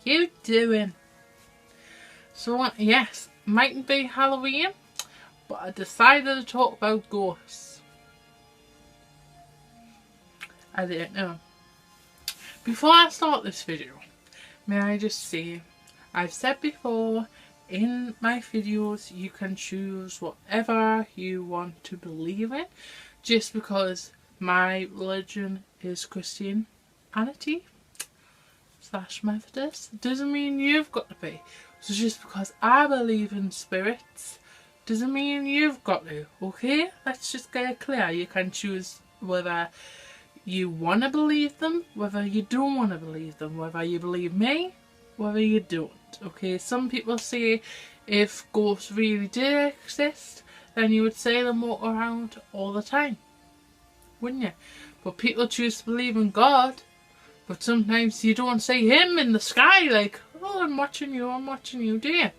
you doing? So yes, mightn't be Halloween, but I decided to talk about ghosts. I didn't know. Before I start this video, may I just say, I've said before in my videos you can choose whatever you want to believe in. Just because my religion is Christianity / Methodist doesn't mean you've got to be. So just because I believe in spirits doesn't mean you've got to, okay? Let's just get it clear. You can choose whether you want to believe them, whether you don't want to believe them, whether you believe me, whether you don't, okay? Some people say if ghosts really did exist, then you would see them walk around all the time, wouldn't you? But people choose to believe in God, but sometimes you don't see him in the sky like, oh, I'm watching you, do you?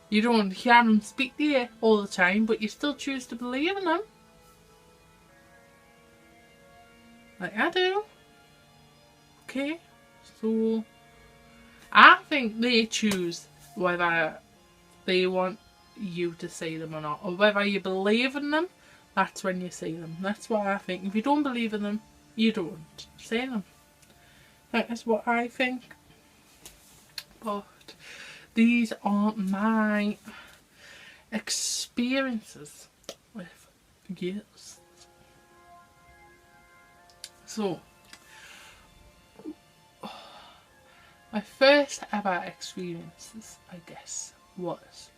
You don't hear him speak to you all the time, but you still choose to believe in him. Like I do. Okay, so I think they choose whether they want you to see them or not, or whether you believe in them. That's when you see them. That's what I think. If you don't believe in them, you don't see them. That is what I think. But these are my experiences with ghosts. So, my first ever experiences, I guess, was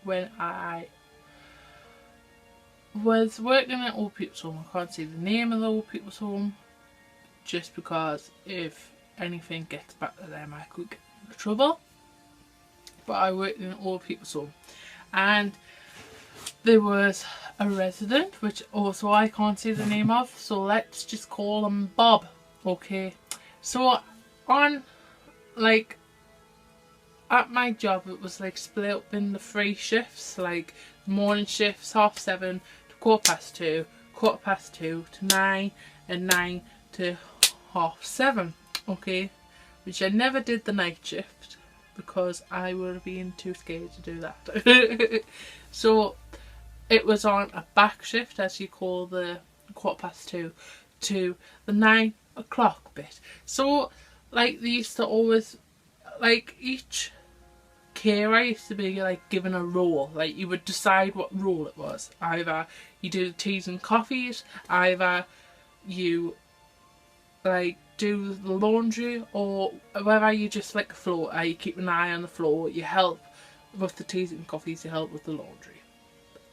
when I was working at old people's home. I can't say the name of the old people's home, just because if anything gets back to them I could get into trouble. But I worked in an old people's home, and there was a resident, which also I can't say the name of, so let's just call him Bob, okay? So on, like, at my job it was like split up in the 3 shifts, like morning shifts 7:30 to 2:15, 2:15 to 9, and 9 to 7:30, okay? Which I never did the night shift because I would have been too scared to do that. So it was on a back shift, as you call the 2:15 to the 9 o'clock bit. So like they used to always, like each carer used to be like given a role. Like you would decide what role it was. Either you do the teas and coffees, either you like do the laundry, or whether you just like the floor, you keep an eye on the floor, you help with the teas and coffees, you help with the laundry,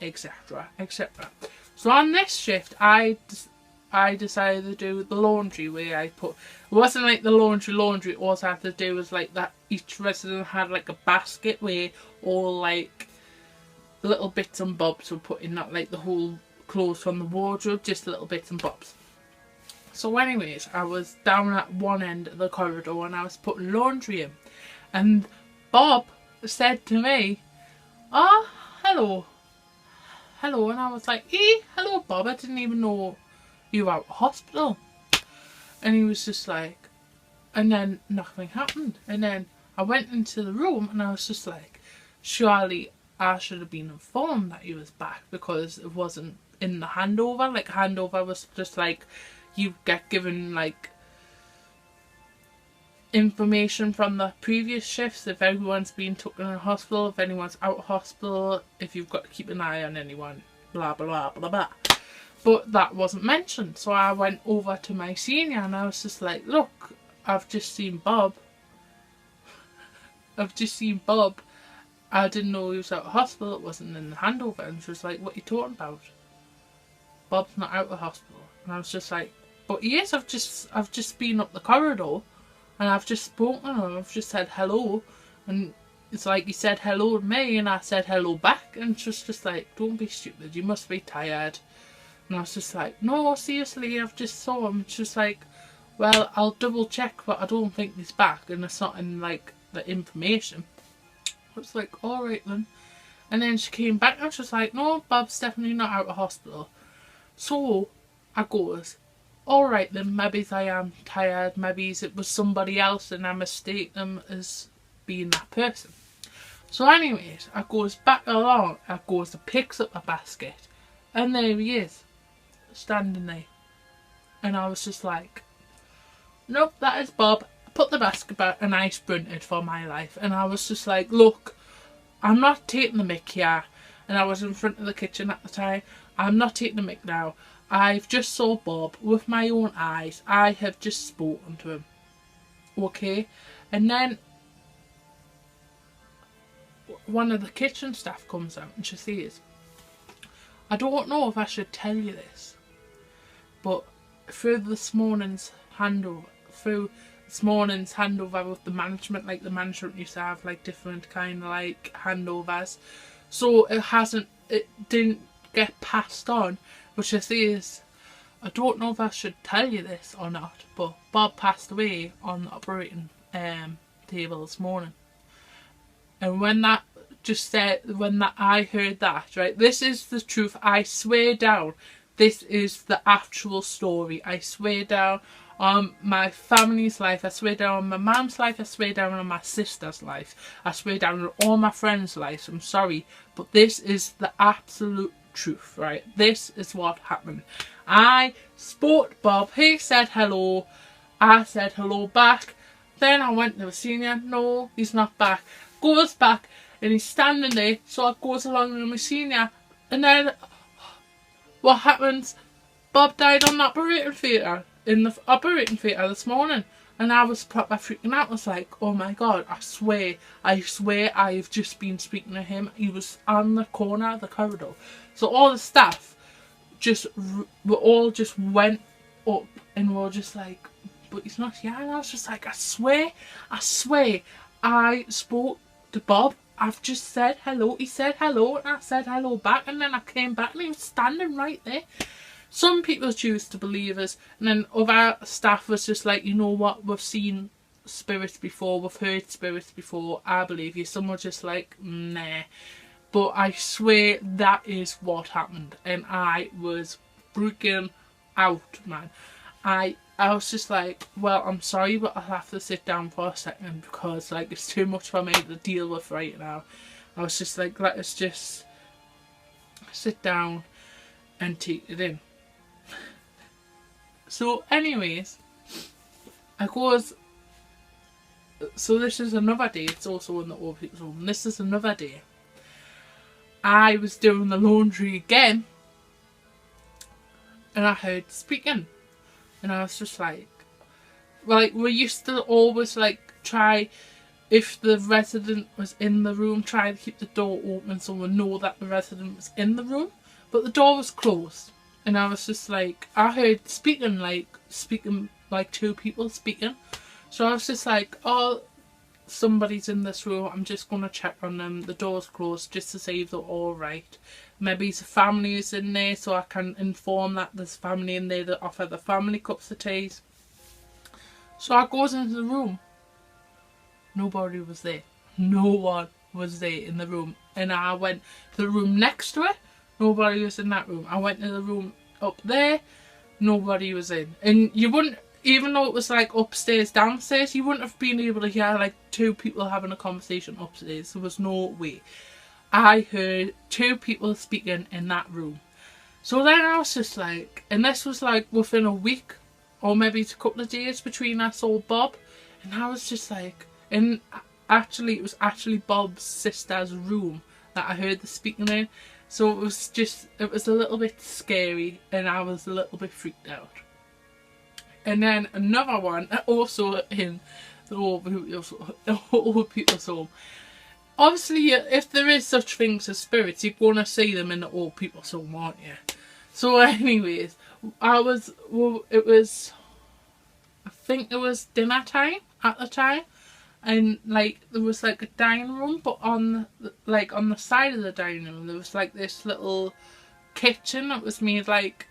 etc, etc. So on this shift I decided to do the laundry, where I put, it wasn't like the laundry, all I had to do was like that each resident had like a basket where all like the little bits and bobs were put in, not like the whole clothes from the wardrobe, just little bits and bobs. So anyways, I was down at one end of the corridor and I was putting laundry in, and Bob said to me, "Oh, hello." And I was like, hello Bob, I didn't even know you were out of hospital. And he was just like, and then nothing happened. And then I went into the room and I was just like, surely I should have been informed that he was back, because it wasn't in the handover. Like handover was just like, you get given like information from the previous shifts, if everyone's been taken to hospital, if anyone's out of hospital, if you've got to keep an eye on anyone, blah blah blah blah. But that wasn't mentioned, so I went over to my senior and I was just like, look, I've just seen Bob. I didn't know he was out of hospital, it wasn't in the handover. And she was like, what are you talking about? Bob's not out of hospital. And I was just like, but he is, I've just been up the corridor and I've just spoken to him, I've just said hello, and it's like he said hello to me and I said hello back, and she was just like, don't be stupid, you must be tired. And I was just like, no, seriously, I've just saw him. She was like, well, I'll double check, but I don't think he's back, and it's not in like the information. I was like, alright then. And then she came back and she was like, no, Bob's definitely not out of hospital. So I goes, alright then, maybe I am tired, maybe it was somebody else and I mistake them as being that person. So anyways, I goes back along, I goes to picks up a basket, and there he is, standing there. And I was just like, nope, that is Bob. I put the basket back and I sprinted for my life. And I was just like, look, I'm not taking the mick here. And I was in front of the kitchen at the time. I'm not taking the mick now. I've just saw Bob with my own eyes. I have just spoken to him. Okay? And then one of the kitchen staff comes out and she says, I don't know if I should tell you this, but through this morning's handover with the management, like the management used to have like different kind of like handovers, so it didn't get passed on, which I say is, I don't know if I should tell you this or not, but Bob passed away on the operating table this morning. And when I heard that, right, this is the truth, I swear down, this is the actual story, I swear down on my family's life, I swear down on my mum's life, I swear down on my sister's life, I swear down on all my friends' lives. I'm sorry, but this is the absolute truth, right? This is what happened. I spoke to Bob, he said hello, I said hello back, then I went to the senior, no, he's not back, goes back and he's standing there, so I goes along to my senior, and then what happens? Bob died on the operating theatre, in the operating theatre this morning, and I was proper freaking out. I was like, oh my god, I swear I've just been speaking to him. He was on the corner of the corridor. So all the staff we all just went up and were just like, but he's not here. And I was just like, I swear I spoke to Bob. I've just said hello. He said hello and I said hello back, and then I came back and he was standing right there. Some people choose to believe us, and then other staff was just like, you know what, we've seen spirits before, we've heard spirits before, I believe you. Some were just like, nah. But I swear that is what happened, and I was freaking out, man. I was just like, well, I'm sorry, but I'll have to sit down for a second because like it's too much for me to deal with right now. I was just like, let's just sit down and take it in. So anyways, so this is another day, it's also in the old people's home, this is another day. I was doing the laundry again and I heard speaking. And I was just like we used to always like try, if the resident was in the room, try to keep the door open so we know that the resident was in the room. But the door was closed. And I was just like, I heard speaking like two people speaking. So I was just like, oh, somebody's in this room, I'm just going to check on them. The door's closed just to see if they're alright. Maybe the family is in there so I can inform that there's family in there to offer the family cups of tea. So I goes into the room. Nobody was there. No one was there in the room. And I went to the room next to it. Nobody was in that room. I went to the room up there. Nobody was in. And you wouldn't, even though it was like upstairs, downstairs, you wouldn't have been able to hear like two people having a conversation upstairs. There was no way. I heard two people speaking in that room. So then I was just like, and this was like within a week or maybe a couple of days between I saw Bob. And I was just like, and actually it was actually Bob's sister's room that I heard the speaking in. So it was a little bit scary and I was a little bit freaked out. And then another one, also in the old people's home. Obviously, if there is such things as spirits, you're going to see them in the old people's home, aren't you? So anyways, I think it was dinner time at the time. And like there was like a dining room, but on the side of the dining room there was like this little kitchen that was made like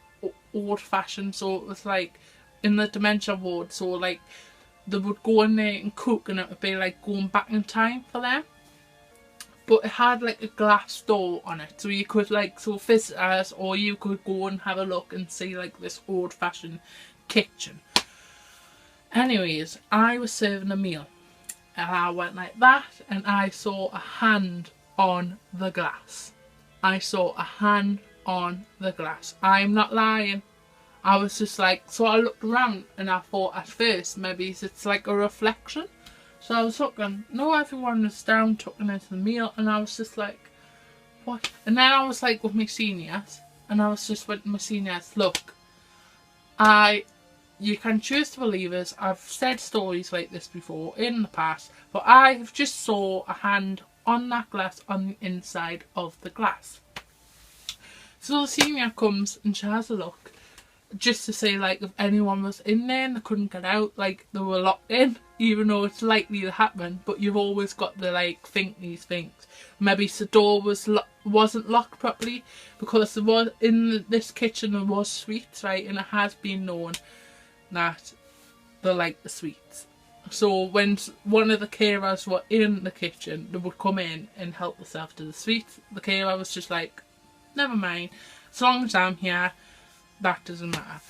old fashioned, so it was like in the dementia ward, so like they would go in there and cook and it would be like going back in time for them. But it had like a glass door on it, so you could like, so visitors or you could go and have a look and see like this old fashioned kitchen. Anyways, I was serving a meal and I went like that and I saw a hand on the glass. I saw a hand on the glass. I'm not lying. I was just like, so I looked around and I thought at first maybe it's like a reflection. So I was looking, no, everyone was down tucking into the meal, and I was just like, what? And then I was like with my seniors, and I was just with my seniors, look, you can choose to believe us. I've said stories like this before in the past, but I have just saw a hand on that glass on the inside of the glass. So the senior comes and she has a look, just to say like if anyone was in there and they couldn't get out, like they were locked in, even though it's likely to happen, but you've always got to like think these things. Maybe the door wasn't locked properly, because there was, in this kitchen there was sweets, right, and it has been known that they like the sweets. So when one of the carers were in the kitchen, they would come in and help themselves to the sweets. The carer was just like, never mind, as long as I'm here, that doesn't matter.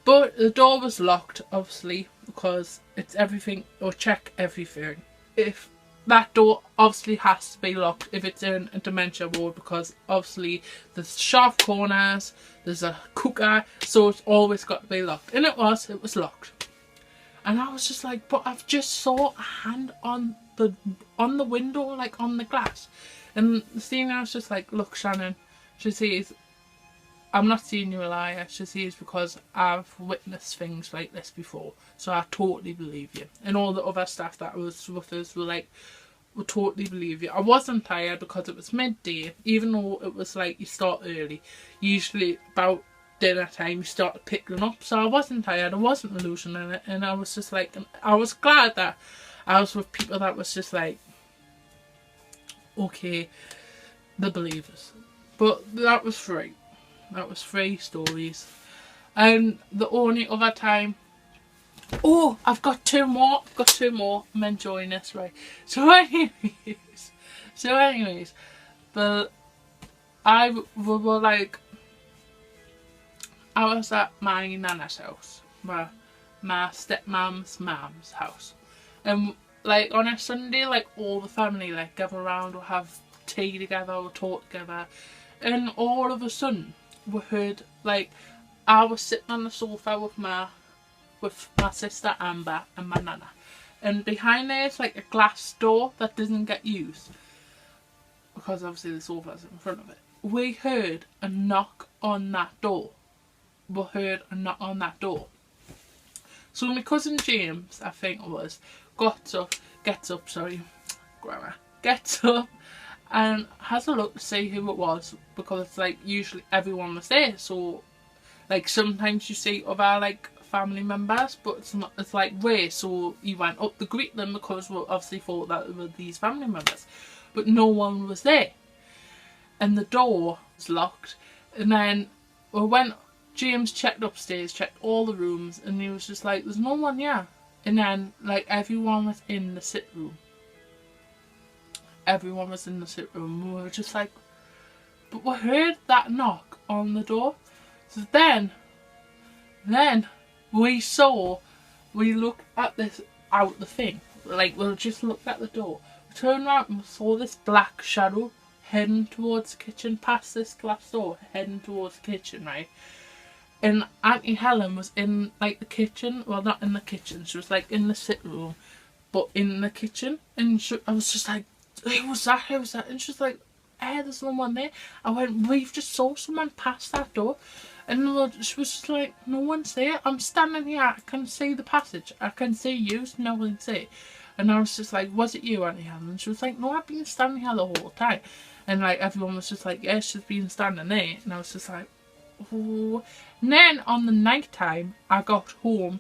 But the door was locked, obviously, because it's everything, or check everything. If that door obviously has to be locked if it's in a dementia ward, because obviously there's sharp corners, there's a cooker, so it's always got to be locked. And it was locked. And I was just like, but I've just saw a hand on the window, like on the glass. And the senior was just like, look, Shannon, she says, I'm not seeing you a liar. She says, because I've witnessed things like this before, so I totally believe you. And all the other staff that was with us were like, we totally believe you. I wasn't tired because it was midday, even though it was like you start early. Usually about dinner time you start picking up, so I wasn't tired. I wasn't losing in it, and I was just like, I was glad that I was with people that was just like, okay, the believers. But that was free. That was 3 stories. And the only other time, oh, I've got 2 more. I've got 2 more. I'm enjoying this, right? So anyways, I was at my nana's house, my stepmom's mum's house, and like on a Sunday, like all the family like gather around, or have tea together, or talk together, and all of a sudden we heard, like, I was sitting on the sofa with my sister Amber and my nana, and behind there is like a glass door that doesn't get used because obviously the sofa's in front of it. We heard a knock on that door. So my cousin James, I think it was, gets up and has a look to see who it was, because like usually everyone was there, so like sometimes you see other like family members, but it's like rare, so he went up to greet them because we obviously thought that they were these family members, but no one was there and the door was locked. And then James checked upstairs, checked all the rooms, and he was just like, there's no one here. And then like everyone was in the sit room. Everyone was in the sit room. We were just like, but we heard that knock on the door. So then we looked at this out the thing. Like, we just looked at the door. We turned around and we saw this black shadow heading towards the kitchen, past this glass door, heading towards the kitchen, right? And Auntie Helen was in like the kitchen. Well, not in the kitchen. She was like in the sit room, but in the kitchen. And I was just like, who was that? And she was like, there's no one there. I went, we've just saw someone pass that door. And she was just like, no one's there. I'm standing here. I can see the passage. I can see you. No one's there. And I was just like, was it you, Auntie Helen? And she was like, no, I've been standing here the whole time. And like everyone was just like, yes, she's been standing there. And I was just like, oh. And then on the night time, I got home.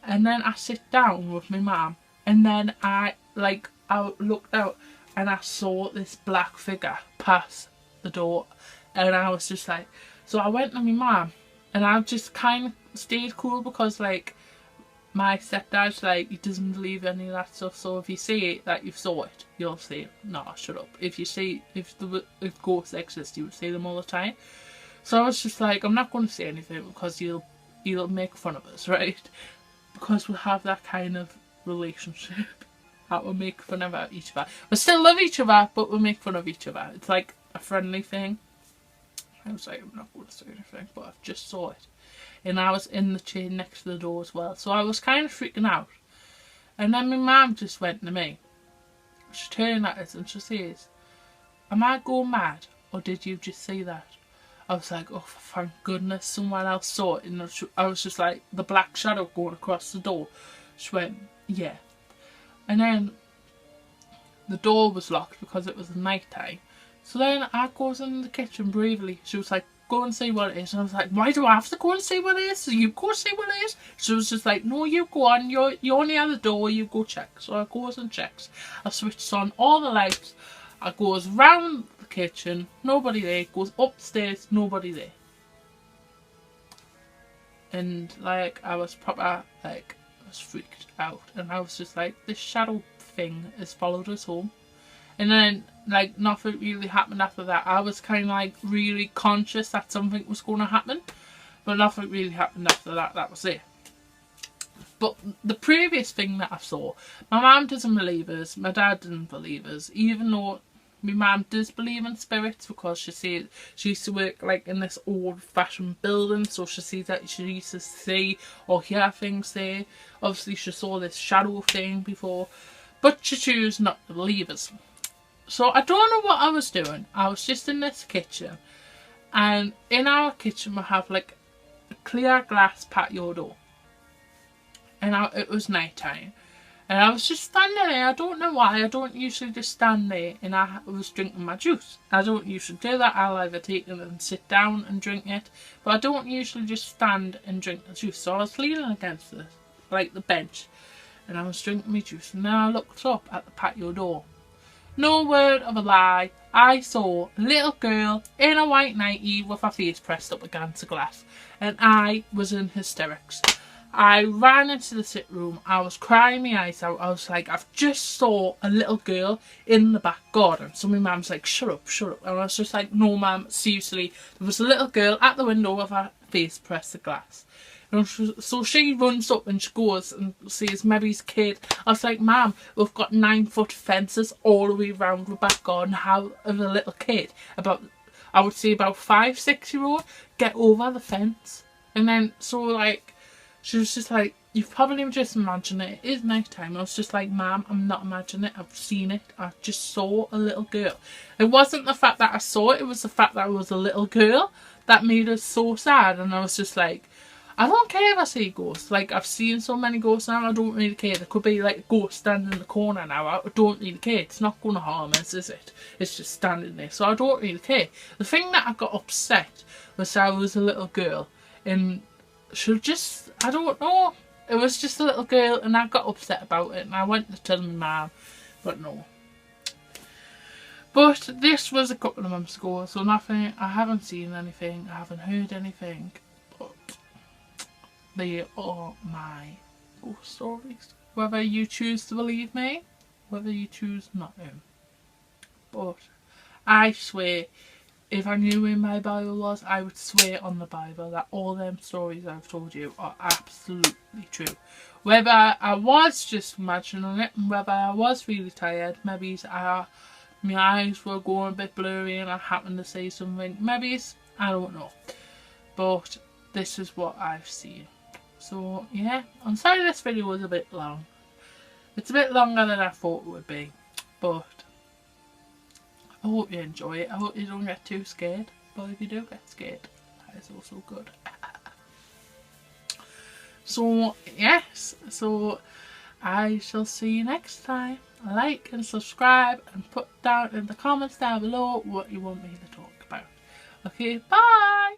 And then I sit down with my mum. And then I looked out. And I saw this black figure pass the door. And I was just like, so I went to my mum. And I just kind of stayed cool, because like my stepdad's like, he doesn't believe any of that stuff. So if you say that you saw it, you'll say, no, shut up. If ghosts exist, you would say them all the time. So I was just like, I'm not going to say anything because you'll he'll make fun of us, right? Because we have that kind of relationship that we make fun of each other. We still love each other, but we make fun of each other. It's like a friendly thing. I was like, I'm not going to say anything, but I just saw it. And I was in the chair next to the door as well. So I was kind of freaking out. And then my mum just went to me. She turned at us and she says, am I going mad? Or did you just see that? I was like, oh, thank goodness someone else saw it. And I was just like, the black shadow going across the door. She went, yeah. And then the door was locked because it was night time. So then I goes in the kitchen bravely. She was like, go and see what it is. And I was like, why do I have to go and see what it is? So you go see what it is. She was just like, no, you go on. You're only at the door. You go check. So I goes and checks. I switched on all the lights. I goes round the kitchen. Nobody there. Goes upstairs. Nobody there. And like I was proper like I was freaked out. And I was just like, this shadow thing has followed us home. And then, like, nothing really happened after that. I was kind of, like, really conscious that something was going to happen. But nothing really happened after that. That was it. But the previous thing that I saw, my mum doesn't believe us. My dad doesn't believe us. Even though my mum does believe in spirits because she used to work, like, in this old-fashioned building. So she sees that she used to see or hear things there. Obviously, she saw this shadow thing before. But she chose not to believe us. So I don't know what I was doing. I was just in this kitchen. And in our kitchen we have like a clear glass patio door. And it was night time. And I was just standing there. I don't know why. I don't usually just stand there. And I was drinking my juice. I don't usually do that. I'll either take it and sit down and drink it. But I don't usually just stand and drink the juice. So I was leaning against the bench. And I was drinking my juice. And then I looked up at the patio door. No word of a lie, I saw a little girl in a white nightie with her face pressed up against the glass. And I was in hysterics. I ran into the sit room. I was crying my eyes out. I was like, I've just saw a little girl in the back garden. So my mum's like, shut up, shut up. And I was just like, no mum, seriously. There was a little girl at the window with her face pressed to glass. And so she runs up and she goes and sees Mary's kid. I was like, Mum, we've got 9-foot fences all the way around the back garden. How of a little kid, I would say about 5-6-year-old, get over the fence? And then so like she was just like, you've probably just imagined it. It is night time. I was just like, Mum, I'm not imagining it. I've seen it. I just saw a little girl. It wasn't the fact that I saw it. It was the fact that it was a little girl that made us so sad. And I was just like, I don't care if I see ghosts. Like, I've seen so many ghosts now, I don't really care. There could be, like, a ghost standing in the corner now. I don't really care. It's not going to harm us, is it? It's just standing there. So I don't really care. The thing that I got upset was I was a little girl. And she just, I don't know. It was just a little girl and I got upset about it. And I went to tell my mum. But no. But this was a couple of months ago. So nothing, I haven't seen anything. I haven't heard anything. They are my ghost stories. Whether you choose to believe me, whether you choose not to. But I swear, if I knew where my Bible was, I would swear on the Bible that all them stories I've told you are absolutely true. Whether I was just imagining it, and whether I was really tired, maybe my eyes were going a bit blurry and I happened to say something, maybe I don't know. But this is what I've seen. So yeah, I'm sorry this video was a bit long. It's a bit longer than I thought it would be, but I hope you enjoy it. I hope you don't get too scared, but if you do get scared, that is also good. So yes, so I shall see you next time. Like and subscribe and put down in the comments down below what you want me to talk about. Okay, bye!